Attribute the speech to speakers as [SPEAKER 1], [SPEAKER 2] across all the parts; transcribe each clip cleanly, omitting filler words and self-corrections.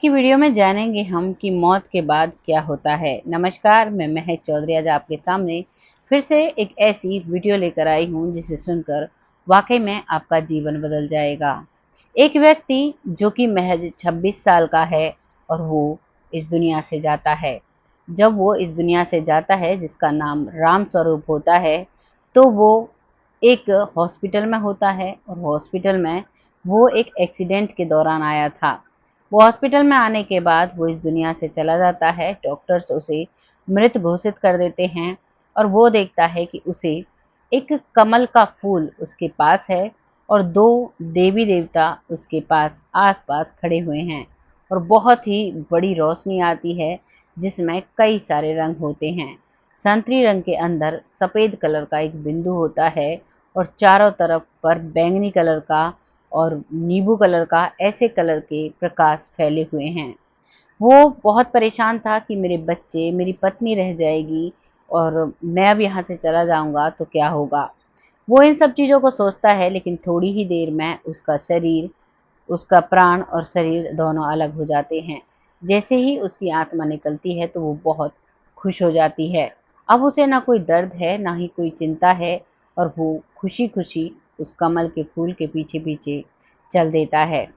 [SPEAKER 1] की वीडियो में जानेंगे हम कि मौत के बाद क्या होता है। नमस्कार, मैं महक चौधरी आज आपके सामने फिर से एक ऐसी वीडियो लेकर आई हूँ जिसे सुनकर वाकई में आपका जीवन बदल जाएगा। एक व्यक्ति जो कि महज 26 साल का है और वो इस दुनिया से जाता है। जब वो इस दुनिया से जाता है जिसका नाम राम स्वरूप होता है, तो वो एक हॉस्पिटल में होता है और हॉस्पिटल में वो एक एक्सीडेंट के दौरान आया था। वो हॉस्पिटल में आने के बाद वो इस दुनिया से चला जाता है। डॉक्टर्स उसे मृत घोषित कर देते हैं और वो देखता है कि उसे एक कमल का फूल उसके पास है और दो देवी देवता उसके पास आस-पास खड़े हुए हैं और बहुत ही बड़ी रोशनी आती है जिसमें कई सारे रंग होते हैं। संतरी रंग के अंदर सफ़ेद कलर का एक बिंदु होता है और चारों तरफ पर बैंगनी कलर का और नींबू कलर का ऐसे कलर के प्रकाश फैले हुए हैं। वो बहुत परेशान था कि मेरे बच्चे, मेरी पत्नी रह जाएगी और मैं अब यहाँ से चला जाऊँगा तो क्या होगा? वो इन सब चीज़ों को सोचता है, लेकिन थोड़ी ही देर में उसका शरीर, उसका प्राण और शरीर दोनों अलग हो जाते हैं। जैसे ही उसकी आत्मा निकलती है तो वो बहुत खुश हो जाती है। अब उसे ना कोई दर्द है, ना ही कोई चिंता है और वो खुशी-खुशी उस कमल के फूल के पीछे-पीछे चल देता है।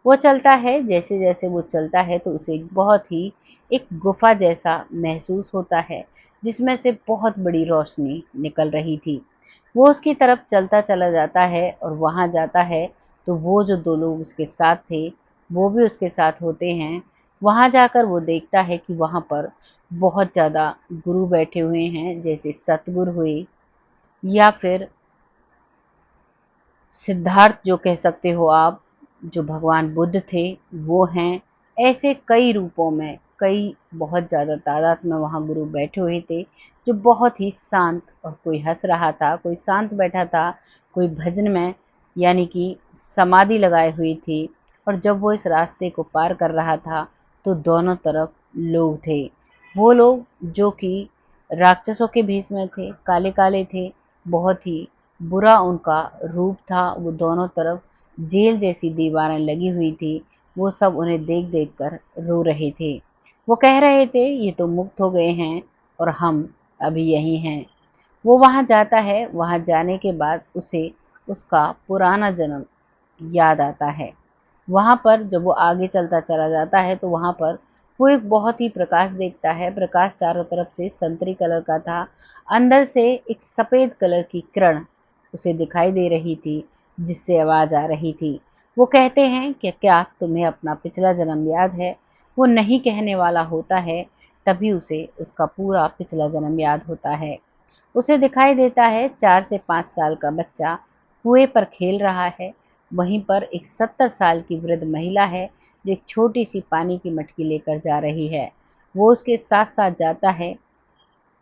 [SPEAKER 1] वो चलता है, जैसे-जैसे वो चलता है तो उसे बहुत ही एक गुफ़ा जैसा महसूस होता है, जिसमें से बहुत बड़ी रोशनी निकल रही थी। वो उसकी तरफ चलता चला जाता है और वहाँ जाता है तो वो जो 2 लोग उसके साथ थे, वो भी उसके साथ होते हैं। वहाँ जाकर वो देखता है कि वहाँ पर बहुत ज़्यादा गुरु बैठे हुए हैं, जैसे सतगुरु हुए या फिर सिद्धार्थ जो कह सकते हो आप, जो भगवान बुद्ध थे, वो हैं। ऐसे कई रूपों में, कई बहुत ज़्यादा तादाद में वहाँ गुरु बैठे हुए थे, जो बहुत ही शांत, और कोई हँस रहा था, कोई शांत बैठा था, कोई भजन में यानी कि समाधि लगाए हुई थी। और जब वो इस रास्ते को पार कर रहा था, तो दोनों तरफ लोग थे। वो लोग जो कि राक्षसों के भेष में थे, काले-काले थे, बहुत ही बुरा उनका रूप था। वो दोनों तरफ जेल जैसी दीवारें लगी हुई थी। वो सब उन्हें देख-देख कर रो रहे थे। वो कह रहे थे, ये तो मुक्त हो गए हैं और हम अभी यहीं हैं। वो वहाँ जाता है, वहाँ जाने के बाद उसे उसका पुराना जन्म याद आता है। वहाँ पर जब वो आगे चलता चला जाता है तो वहाँ पर वो एक बहुत ही प्रकाश देखता है। प्रकाश चारों तरफ से संतरी कलर का था। अंदर से एक सफ़ेद कलर की किरण उसे दिखाई दे रही थी, जिससे आवाज़ आ रही थी। वो कहते हैं कि क्या तुम्हें अपना पिछला जन्म याद है? वो नहीं कहने वाला होता है, तभी उसे उसका पूरा पिछला जन्म याद होता है। उसे दिखाई देता है 4 से 5 साल का बच्चा कुएं पर खेल रहा है। वहीं पर एक 70 साल की वृद्ध महिला है जो एक छोटी सी पानी की मटकी लेकर जा रही है। वो उसके साथ साथ जाता है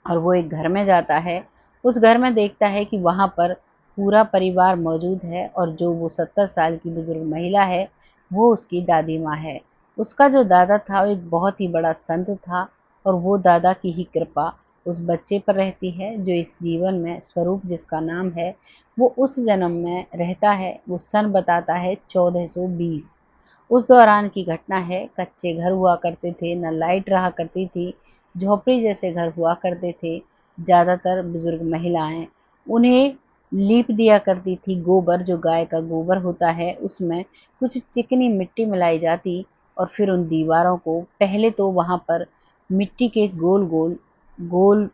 [SPEAKER 1] और वो एक घर में जाता है। उस घर में देखता है कि वहाँ पर पूरा परिवार मौजूद है और जो वो 70 साल की बुजुर्ग महिला है, वो उसकी दादी माँ है। उसका जो दादा था वो एक बहुत ही बड़ा संत था और वो दादा की ही कृपा उस बच्चे पर रहती है, जो इस जीवन में स्वरूप जिसका नाम है, वो उस जन्म में रहता है। वो सन बताता है 1420। उस दौरान की घटना है। कच्चे घर हुआ करते थे, न लाइट रहा करती थी, झोपड़ी जैसे घर हुआ करते थे। ज़्यादातर बुजुर्ग महिलाएं उन्हें लीप दिया करती थी। गोबर, जो गाय का गोबर होता है, उसमें कुछ चिकनी मिट्टी मिलाई जाती और फिर उन दीवारों को पहले तो वहाँ पर मिट्टी के गोल गोल गोल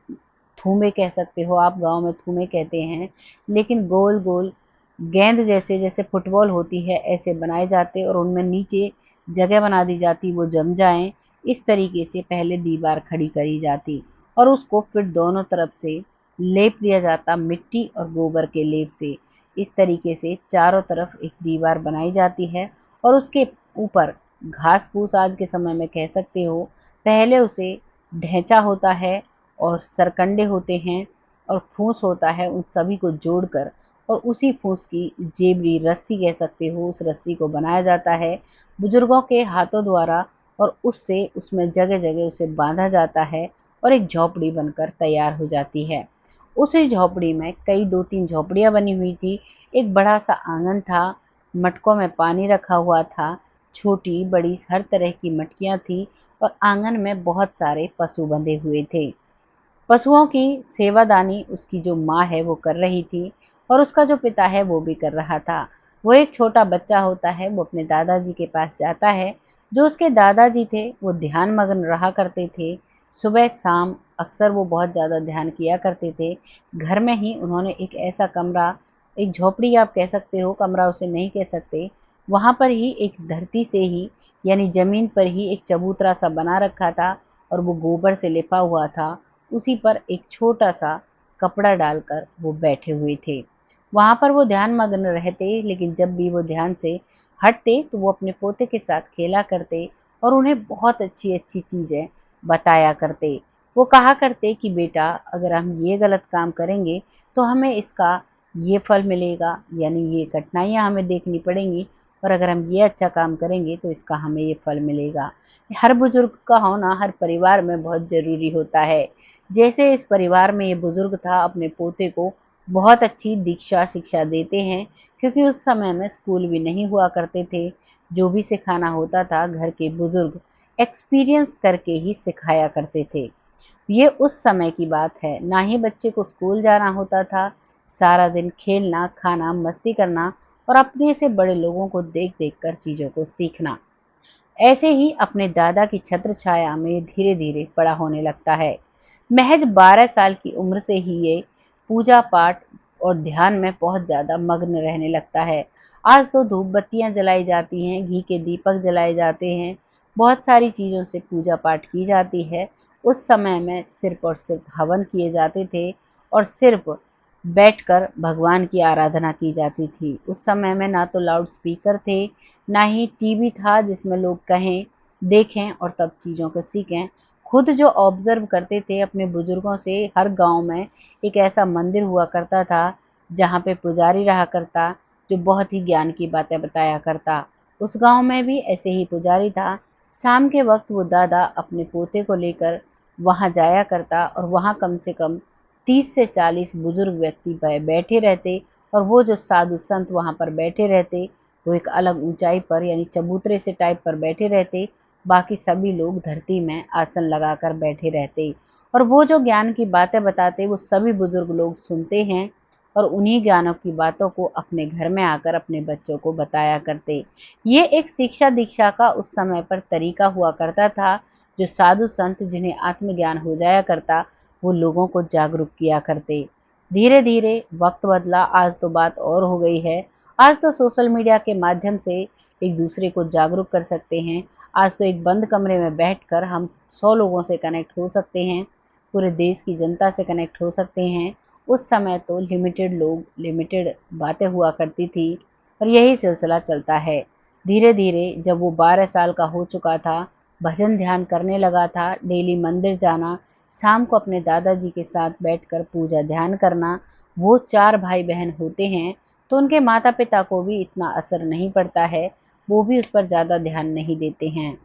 [SPEAKER 1] थूमे कह सकते हो आप, गांव में थूमे कहते हैं, लेकिन गोल गोल गेंद जैसे, जैसे फुटबॉल होती है, ऐसे बनाए जाते और उनमें नीचे जगह बना दी जाती, वो जम जाएं। इस तरीके से पहले दीवार खड़ी करी जाती और उसको फिर दोनों तरफ से लेप दिया जाता मिट्टी और गोबर के लेप से। इस तरीके से चारों तरफ एक दीवार बनाई जाती है और उसके ऊपर घास फूस, आज के समय में कह सकते हो, पहले उसे ढैंचा होता है और सरकंडे होते हैं और फूस होता है। उन सभी को जोड़कर और उसी फूस की जेबरी, रस्सी कह सकते हो, उस रस्सी को बनाया जाता है बुजुर्गों के हाथों द्वारा और उससे उसमें जगह-जगह उसे बाँधा जाता है और एक झोपड़ी बनकर तैयार हो जाती है। उसी झोपड़ी में कई 2-3 झोपड़ियाँ बनी हुई थी। एक बड़ा-सा आँगन था, मटकों में पानी रखा हुआ था, छोटी बड़ी हर तरह की मटकियां थी और आंगन में बहुत सारे पशु बंधे हुए थे। पशुओं की सेवादानी उसकी जो माँ है वो कर रही थी और उसका जो पिता है वो भी कर रहा था। वो एक छोटा बच्चा होता है, वो अपने दादाजी के पास जाता है। जो उसके दादाजी थे वो ध्यान मग्न रहा करते थे। सुबह शाम अक्सर वो बहुत ज़्यादा ध्यान किया करते थे। घर में ही उन्होंने एक ऐसा कमरा, एक झोपड़ी आप कह सकते हो, कमरा उसे नहीं कह सकते, वहाँ पर ही एक धरती से ही यानी ज़मीन पर ही एक चबूतरा सा बना रखा था और वो गोबर से लिपा हुआ था। उसी पर एक छोटा-सा कपड़ा डालकर वो बैठे हुए थे। वहाँ पर वो ध्यानमग्न रहते, लेकिन जब भी वो ध्यान से हटते तो वो अपने पोते के साथ खेला करते और उन्हें बहुत अच्छी-अच्छी चीज़ें बताया करते। वो कहा करते कि बेटा, अगर हम ये गलत काम करेंगे तो हमें इसका ये फल मिलेगा, यानी ये कठिनाइयाँ हमें देखनी पड़ेंगी, और अगर हम ये अच्छा काम करेंगे तो इसका हमें ये फल मिलेगा। हर बुजुर्ग का होना हर परिवार में बहुत ज़रूरी होता है। जैसे इस परिवार में ये बुजुर्ग था, अपने पोते को बहुत अच्छी दीक्षा शिक्षा देते हैं, क्योंकि उस समय में स्कूल भी नहीं हुआ करते थे। जो भी सिखाना होता था घर के बुजुर्ग एक्सपीरियंस करके ही सिखाया करते थे। ये उस समय की बात है, ना ही बच्चे को स्कूल जाना होता था। सारा दिन खेलना, खाना, मस्ती करना और अपने से बड़े लोगों को देख देख कर चीज़ों को सीखना। ऐसे ही अपने दादा की छत्र छाया में धीरे धीरे बड़ा होने लगता है। महज 12 साल की उम्र से ही ये पूजा पाठ और ध्यान में बहुत ज़्यादा मग्न रहने लगता है। आज तो धूप बत्तियाँ जलाई जाती हैं, घी के दीपक जलाए जाते हैं, बहुत सारी चीज़ों से पूजा पाठ की जाती है। उस समय में सिर्फ़ और सिर्फ़ हवन किए जाते थे और सिर्फ़ बैठकर भगवान की आराधना की जाती थी। उस समय में ना तो लाउड स्पीकर थे, ना ही टीवी था जिसमें लोग कहें, देखें और तब चीज़ों को सीखें। खुद जो ऑब्ज़र्व करते थे अपने बुज़ुर्गों से, हर गाँव में एक ऐसा मंदिर हुआ करता था, जहाँ पे पुजारी रहा करता, जो बहुत ही ज्ञान की बातें बताया करता। उस गाँव में भी ऐसे ही पुजारी था। शाम के वक़्त वो दादा अपने पोते को लेकर वहाँ जाया करता और वहाँ कम से कम 30 से 40 बुज़ुर्ग व्यक्ति बैठे रहते और वो जो साधु संत वहाँ पर बैठे रहते, वो एक अलग ऊंचाई पर यानी चबूतरे से टाइप पर बैठे रहते। बाकी सभी लोग धरती में आसन लगाकर बैठे रहते और वो जो ज्ञान की बातें बताते वो सभी बुजुर्ग लोग सुनते हैं और उन्हीं ज्ञानों की बातों को अपने घर में आकर अपने बच्चों को बताया करते। ये एक शिक्षा दीक्षा का उस समय पर तरीका हुआ करता था। जो साधु संत जिन्हें आत्मज्ञान हो जाया करता, वो लोगों को जागरूक किया करते। धीरे धीरे वक्त बदला, आज तो बात और हो गई है। आज तो सोशल मीडिया के माध्यम से एक दूसरे को जागरूक कर सकते हैं। आज तो एक बंद कमरे में बैठकर हम 100 लोगों से कनेक्ट हो सकते हैं, पूरे देश की जनता से कनेक्ट हो सकते हैं। उस समय तो लिमिटेड लोग, लिमिटेड बातें हुआ करती थी और यही सिलसिला चलता है। धीरे धीरे जब वो 12 साल का हो चुका था, भजन ध्यान करने लगा था, डेली मंदिर जाना, शाम को अपने दादाजी के साथ बैठकर पूजा ध्यान करना। वो 4 भाई बहन होते हैं, तो उनके माता पिता को भी इतना असर नहीं पड़ता है, वो भी उस पर ज़्यादा ध्यान नहीं देते हैं।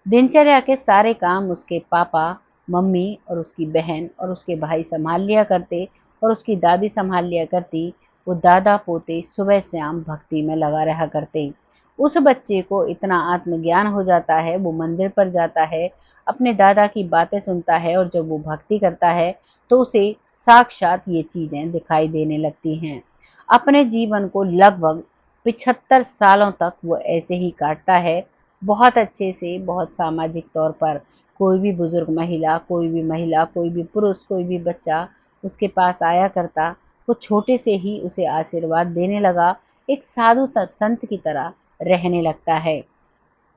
[SPEAKER 1] दिनचर्या के सारे काम उसके पापा, मम्मी और उसकी बहन और उसके भाई संभाल लिया करते और उसकी दादी संभाल लिया करती। वो दादा पोते सुबह शाम भक्ति में लगा रहा करते। उस बच्चे को इतना आत्मज्ञान हो जाता है, वो मंदिर पर जाता है, अपने दादा की बातें सुनता है और जब वो भक्ति करता है तो उसे साक्षात ये चीज़ें दिखाई देने लगती हैं। अपने जीवन को लगभग 75 सालों तक वो ऐसे ही काटता है, बहुत अच्छे से, बहुत सामाजिक तौर पर। कोई भी बुजुर्ग महिला, कोई भी महिला, कोई भी पुरुष, कोई भी बच्चा उसके पास आया करता, वो छोटे से ही उसे आशीर्वाद देने लगा, एक साधु संत की तरह रहने लगता है।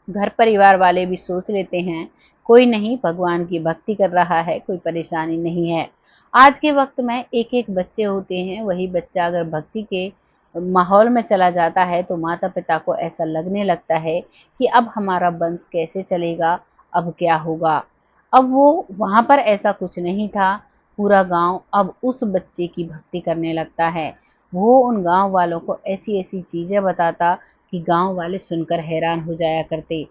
[SPEAKER 1] घर परिवार वाले भी सोच लेते हैं, कोई नहीं, भगवान की भक्ति कर रहा है, कोई परेशानी नहीं है। आज के वक्त में एक एक बच्चे होते हैं, वही बच्चा अगर भक्ति के माहौल में चला जाता है तो माता पिता को ऐसा लगने लगता है कि अब हमारा वंश कैसे चलेगा, अब क्या होगा। अब वो वहाँ पर ऐसा कुछ नहीं था। पूरा गांव अब उस बच्चे की भक्ति करने लगता है। वो उन गांव वालों को ऐसी ऐसी चीजें बताता कि गांव वाले सुनकर हैरान हो जाया करते।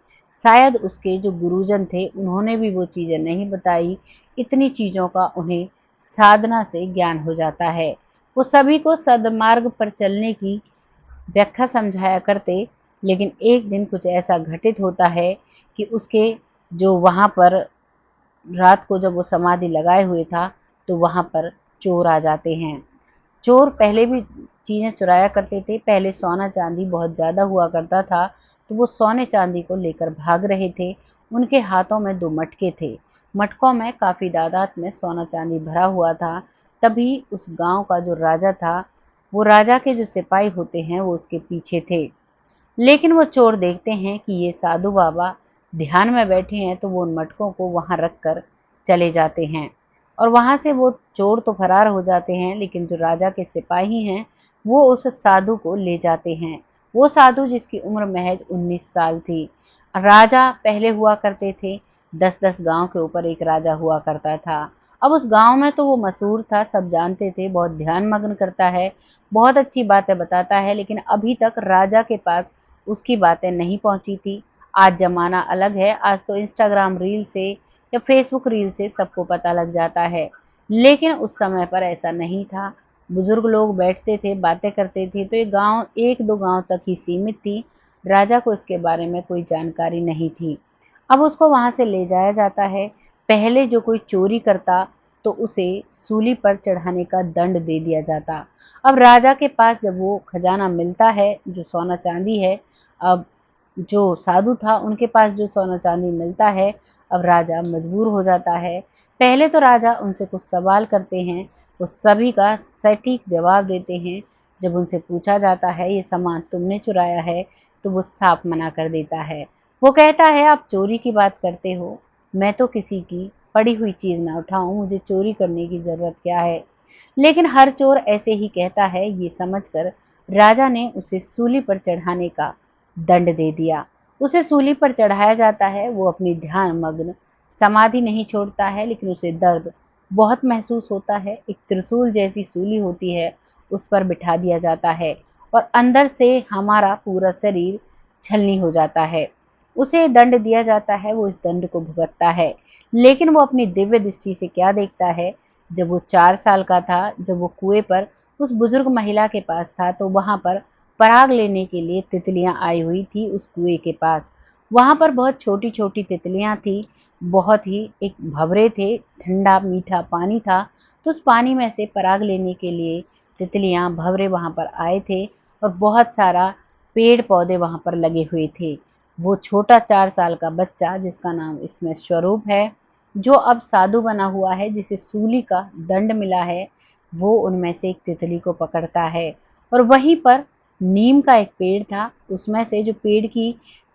[SPEAKER 1] शायद उसके जो गुरुजन थे उन्होंने भी वो चीज़ें नहीं बताई। इतनी चीज़ों का उन्हें साधना से ज्ञान हो जाता है। वो सभी को सद्मार्ग पर चलने की व्याख्या समझाया करते, लेकिन एक दिन कुछ ऐसा घटित होता है कि उसके जो वहाँ पर रात को जब वो समाधि लगाए हुए था, तो वहाँ पर चोर आ जाते हैं। चोर पहले भी चीज़ें चुराया करते थे। पहले सोना चांदी बहुत ज़्यादा हुआ करता था, तो वो सोने चांदी को लेकर भाग रहे थे। उनके हाथों में 2 मटके थे। मटकों में काफ़ी तादाद में सोना चांदी भरा हुआ था। तभी उस गाँव का जो राजा था, वो राजा के जो सिपाही होते हैं, वो उसके पीछे थे। लेकिन वो चोर देखते हैं कि ये साधु बाबा ध्यान में बैठे हैं, तो वो उन मटकों को वहाँ रख कर चले जाते हैं और वहाँ से वो चोर तो फरार हो जाते हैं, लेकिन जो राजा के सिपाही हैं, वो उस साधु को ले जाते हैं। वो साधु जिसकी उम्र महज 19 साल थी। राजा पहले हुआ करते थे, 10-10 गांव के ऊपर एक राजा हुआ करता था। अब उस गांव में तो वो मशहूर था, सब जानते थे, बहुत ध्यान मग्न करता है, बहुत अच्छी बातें बताता है, लेकिन अभी तक राजा के पास उसकी बातें नहीं पहुंची थी। आज ज़माना अलग है, आज तो इंस्टाग्राम रील से या फेसबुक रील से सबको पता लग जाता है। लेकिन उस समय पर ऐसा नहीं था। बुजुर्ग लोग बैठते थे, बातें करते थे, तो ये गाँव 1-2 गाँव तक ही सीमित थी। राजा को इसके बारे में कोई जानकारी नहीं थी। अब उसको वहाँ से ले जाया जाता है। पहले जो कोई चोरी करता, तो उसे सूली पर चढ़ाने का दंड दे दिया जाता। अब राजा के पास जब वो खजाना मिलता है, जो सोना चांदी है, अब जो साधु था उनके पास जो सोना चांदी मिलता है, अब राजा मजबूर हो जाता है। पहले तो राजा उनसे कुछ सवाल करते हैं, वो सभी का सटीक जवाब देते हैं। जब उनसे पूछा जाता है ये सामान तुमने चुराया है, तो वो साफ मना कर देता है। वो कहता है आप चोरी की बात करते हो, मैं तो किसी की पड़ी हुई चीज ना उठाऊं, मुझे चोरी करने की जरूरत क्या है। लेकिन हर चोर ऐसे ही कहता है, ये समझकर राजा ने उसे सूली पर चढ़ाने का दंड दे दिया। उसे सूली पर चढ़ाया जाता है। वो अपनी ध्यान मग्न समाधि नहीं छोड़ता है, लेकिन उसे दर्द बहुत महसूस होता है। एक त्रिशूल जैसी सूली होती है, उस पर बिठा दिया जाता है और अंदर से हमारा पूरा शरीर छलनी हो जाता है। उसे दंड दिया जाता है, वो इस दंड को भुगतता है। लेकिन वो अपनी दिव्य दृष्टि से क्या देखता है, जब वो 4 साल का था, जब वो कुएं पर उस बुजुर्ग महिला के पास था, तो वहां पर पराग लेने के लिए तितलियां आई हुई थी उस कुएं के पास। वहां पर बहुत छोटी छोटी तितलियां थी, बहुत ही एक भंवरे थे, ठंडा मीठा पानी था। तो उस पानी में से पराग लेने के लिए तितलियां भंवरे वहां पर आए थे और बहुत सारा पेड़ पौधे वहां पर लगे हुए थे। वो छोटा 4 साल का बच्चा, जिसका नाम इसमें स्वरूप है, जो अब साधु बना हुआ है, जिसे सूली का दंड मिला है, वो उनमें से एक तितली को पकड़ता है। और वहीं पर नीम का एक पेड़ था, उसमें से जो पेड़ की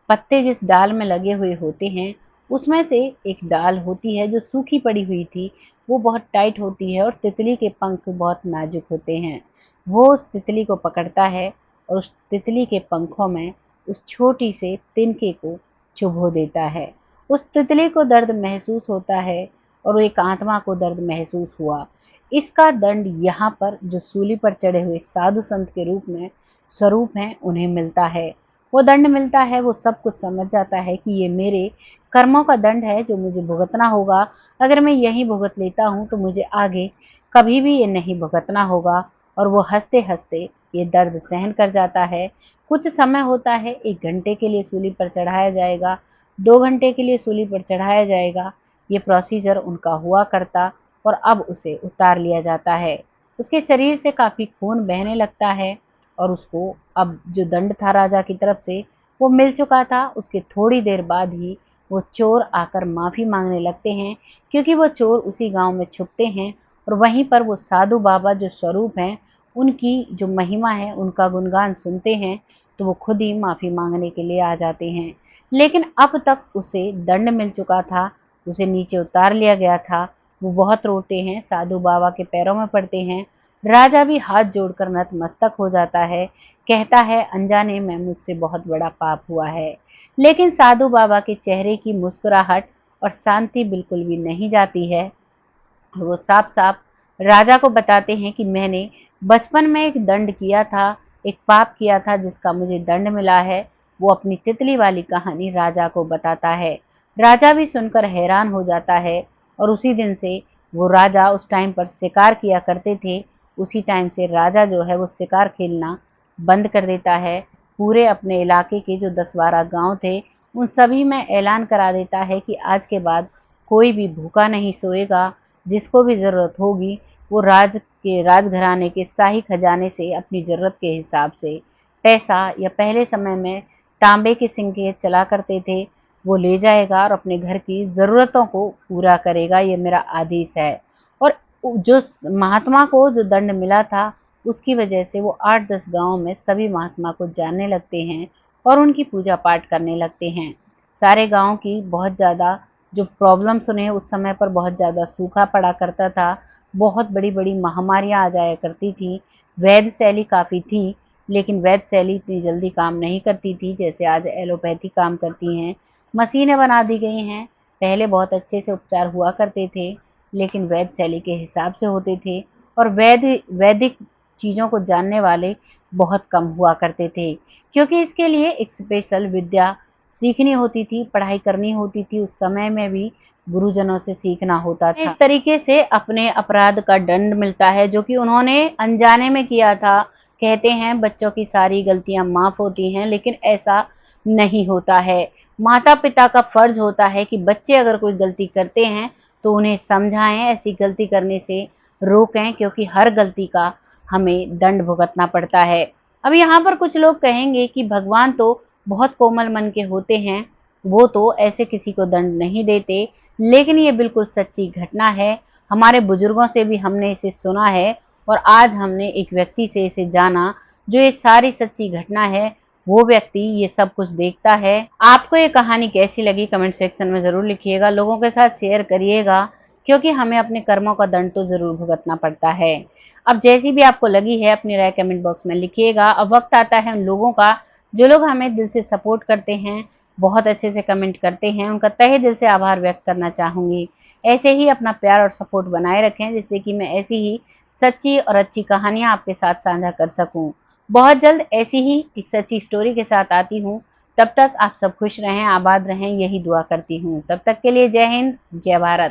[SPEAKER 1] पत्ते जिस डाल में लगे हुए होते हैं, उसमें से एक डाल होती है जो सूखी पड़ी हुई थी, वो बहुत टाइट होती है और तितली के पंख बहुत नाजुक होते हैं। वो उस तितली को पकड़ता है और उस तितली के पंखों में उस छोटी से तिनके को चुभो देता है। उस तितली को दर्द महसूस होता है और एक आत्मा को दर्द महसूस हुआ। इसका दंड यहाँ पर जो सूली पर चढ़े हुए साधु संत के रूप में स्वरूप हैं, उन्हें मिलता है। वो दंड मिलता है, वो सब कुछ समझ जाता है कि ये मेरे कर्मों का दंड है जो मुझे भुगतना होगा। अगर मैं यही भुगत लेता हूँ तो मुझे आगे कभी भी ये नहीं भुगतना होगा। और वो हंसते हंसते ये दर्द सहन कर जाता है। कुछ समय होता है, 1 घंटे के लिए सूली पर चढ़ाया जाएगा, 2 घंटे के लिए सूली पर चढ़ाया जाएगा। ये प्रोसीजर उनका हुआ करता और अब उसे उतार लिया जाता है। उसके शरीर से काफ़ी खून बहने लगता है और उसको अब जो दंड था राजा की तरफ से, वो मिल चुका था। उसके थोड़ी देर बाद ही वो चोर आकर माफ़ी मांगने लगते हैं, क्योंकि वो चोर उसी गांव में छुपते हैं और वहीं पर वो साधु बाबा जो स्वरूप हैं, उनकी जो महिमा है, उनका गुणगान सुनते हैं, तो वो खुद ही माफ़ी मांगने के लिए आ जाते हैं। लेकिन अब तक उसे दंड मिल चुका था, उसे नीचे उतार लिया गया था। वो बहुत रोते हैं, साधु बाबा के पैरों में पड़ते हैं। राजा भी हाथ जोड़कर नतमस्तक हो जाता है, कहता है अनजाने में मुझसे बहुत बड़ा पाप हुआ है। लेकिन साधु बाबा के चेहरे की मुस्कुराहट और शांति बिल्कुल भी नहीं जाती है। वो साफ साफ राजा को बताते हैं कि मैंने बचपन में एक दंड किया था, एक पाप किया था जिसका मुझे दंड मिला है। वो अपनी तितली वाली कहानी राजा को बताता है। राजा भी सुनकर हैरान हो जाता है और उसी दिन से वो राजा उस टाइम पर शिकार किया करते थे, उसी टाइम से राजा जो है वो शिकार खेलना बंद कर देता है। पूरे अपने इलाके के जो 10-12 गांव थे उन सभी में ऐलान करा देता है कि आज के बाद कोई भी भूखा नहीं सोएगा। जिसको भी ज़रूरत होगी वो राजघराने के शाही खजाने से अपनी ज़रूरत के हिसाब से पैसा, या पहले समय में तांबे के सिक्के चला करते थे, वो ले जाएगा और अपने घर की ज़रूरतों को पूरा करेगा। ये मेरा आदेश है। और जो महात्मा को जो दंड मिला था उसकी वजह से वो 8-10 गाँव में सभी महात्मा को जानने लगते हैं और उनकी पूजा पाठ करने लगते हैं। सारे गाँव की बहुत ज़्यादा जो प्रॉब्लम्स उन्हें उस समय पर बहुत ज़्यादा सूखा पड़ा करता था, बहुत बड़ी-बड़ी महामारियाँ आ जाया करती थी, वैद्य शैली काफ़ी थी, लेकिन वैद्य शैली इतनी जल्दी काम नहीं करती थी जैसे आज एलोपैथी काम करती हैं। मशीनें बना दी गई हैं, पहले बहुत अच्छे से उपचार हुआ करते थे, लेकिन वैद्य शैली के हिसाब से होते थे और वैदिक चीज़ों को जानने वाले बहुत कम हुआ करते थे, क्योंकि इसके लिए एक स्पेशल विद्या सीखनी होती थी, पढ़ाई करनी होती थी, उस समय में भी गुरुजनों से सीखना होता था। इस तरीके से अपने अपराध का दंड मिलता है जो कि उन्होंने अनजाने में किया था। कहते हैं बच्चों की सारी गलतियां माफ होती हैं, लेकिन ऐसा नहीं होता है। माता पिता का फर्ज होता है कि बच्चे अगर कोई गलती करते हैं तो उन्हें समझाएं, ऐसी गलती करने से रोकें, क्योंकि हर गलती का हमें दंड भुगतना पड़ता है। अब यहाँ पर कुछ लोग कहेंगे कि भगवान तो बहुत कोमल मन के होते हैं, वो तो ऐसे किसी को दंड नहीं देते, लेकिन ये बिल्कुल सच्ची घटना है। हमारे बुजुर्गों से भी हमने इसे सुना है और आज हमने एक व्यक्ति से इसे जाना जो ये सारी सच्ची घटना है। वो व्यक्ति ये सब कुछ देखता है। आपको ये कहानी कैसी लगी कमेंट सेक्शन में ज़रूर लिखिएगा, लोगों के साथ शेयर करिएगा, क्योंकि हमें अपने कर्मों का दंड तो ज़रूर भुगतना पड़ता है। अब जैसी भी आपको लगी है अपनी राय कमेंट बॉक्स में लिखिएगा। अब वक्त आता है उन लोगों का जो लोग हमें दिल से सपोर्ट करते हैं, बहुत अच्छे से कमेंट करते हैं, उनका तहे दिल से आभार व्यक्त करना चाहूँगी। ऐसे ही अपना प्यार और सपोर्ट बनाए रखें, जिससे कि मैं ऐसी ही सच्ची और अच्छी कहानियाँ आपके साथ साझा कर सकूँ। बहुत जल्द ऐसी ही एक सच्ची स्टोरी के साथ आती हूँ। तब तक आप सब खुश रहें, आबाद रहें, यही दुआ करती हूँ। तब तक के लिए जय हिंद, जय भारत।